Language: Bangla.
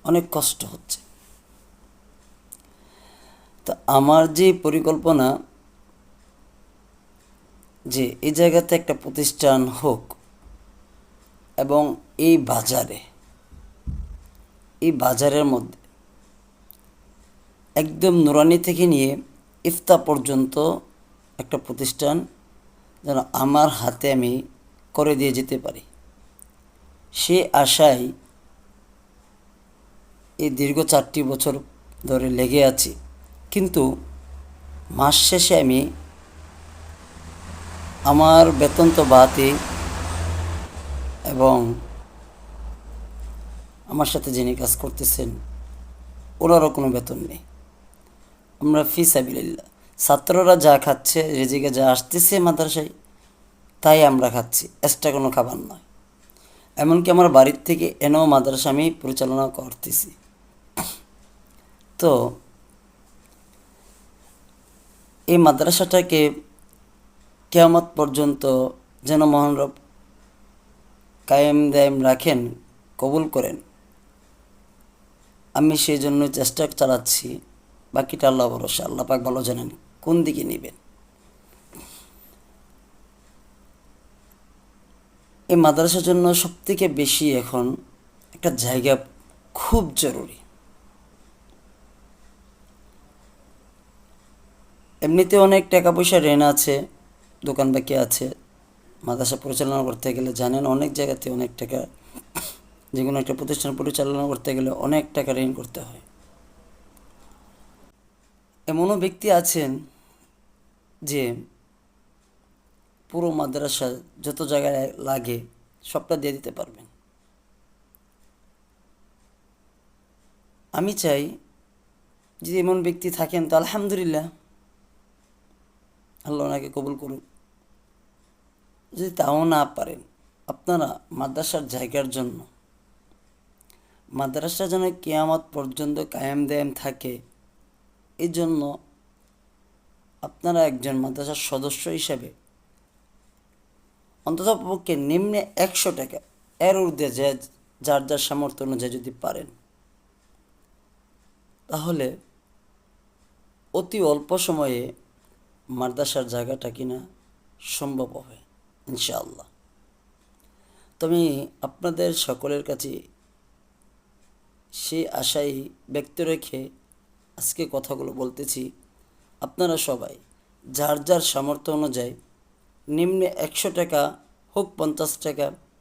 অনেক কষ্ট হচ্ছে। তা আমার যে পরিকল্পনা যে এই জায়গাতে একটা প্রতিষ্ঠান হোক এবং এই বাজারের মধ্যে একদম নুরানি থেকে নিয়ে ইফতা পর্যন্ত একটা প্রতিষ্ঠান যেন আমার হাতে আমি করে দিয়ে যেতে পারি, সে আশায় এই দীর্ঘ 4টি বছর ধরে লেগে আছি। কিন্তু মাস শেষে আমি আমার বেতন তো বাদই, এবং আমার সাথে যিনি কাজ করতেছেন ওনারও কোনো বেতন নেই। আমরা ফি সাবিলিল্লাহ, ছাত্ররা যা খাচ্ছে, রেজিকে যা আসতেছে মাদ্রাসায় তাই আমরা খাচ্ছি, এক্সট্রা কোনো খাবার নয়। এমনকি আমার বাড়ির থেকে এনেও মাদ্রাসা আমি পরিচালনা করতেছি। তো এই মাদ্রাসাটাকে কিয়ামত পর্যন্ত যেন মহান রব কায়েম দায়েম রাখেন, কবুল করেন, আমি সেই জন্য চেষ্টা চালাচ্ছি। বাকিটা আল্লাহ ভরসা, আল্লাহ পাক ভালো জানেন কোন দিকে নেবেন। এই মাদ্রাসার জন্য সবথেকে বেশি এখন একটা জায়গা খুব জরুরি। এমনিতে অনেক টাকা পয়সা ঋণ আছে, দোকান বাকি আছে। মাদ্রাসা পরিচালনা করতে গেলে জানেন অনেক জায়গাতে অনেক টাকা, যে কোনো একটা প্রতিষ্ঠান পরিচালনা করতে গেলে অনেক টাকা ঋণ করতে হয়। এমনও ব্যক্তি আছেন যে পুরো মাদ্রাসা যত জায়গায় লাগে সবটা দিয়ে দিতে পারবেন। আমি চাই যদি এমন ব্যক্তি থাকেন তো আলহামদুলিল্লাহ, আল্লাহ ওনাকে কবুল করুন। যদি তাও না পারেন, আপনারা মাদ্রাসার জায়গার জন্য, মাদ্রাসা যেন কিয়ামত পর্যন্ত কায়েম দায়েম থাকে, এই জন্য আপনারা একজন মাদ্রাসার সদস্য হিসেবে অন্ততপক্ষে নিম্নে 100 টাকা, এর ঊর্ধ্বে যে যার যার সামর্থ্য অনুযায়ী যদি পারেন, তাহলে অতি অল্প সময়ে মাদ্রাসার জায়গাটা কিনা সম্ভব হবে ইনশাআল্লাহ। তো আমি আপনাদের সকলের কাছে সেই আশাই ব্যক্ত রেখে আজকে কথাগুলো বলতেছি। আপনারা সবাই যার যার সামর্থ্য অনুযায়ী নিম্নে 100 টাকা হোক, 50 টাকা,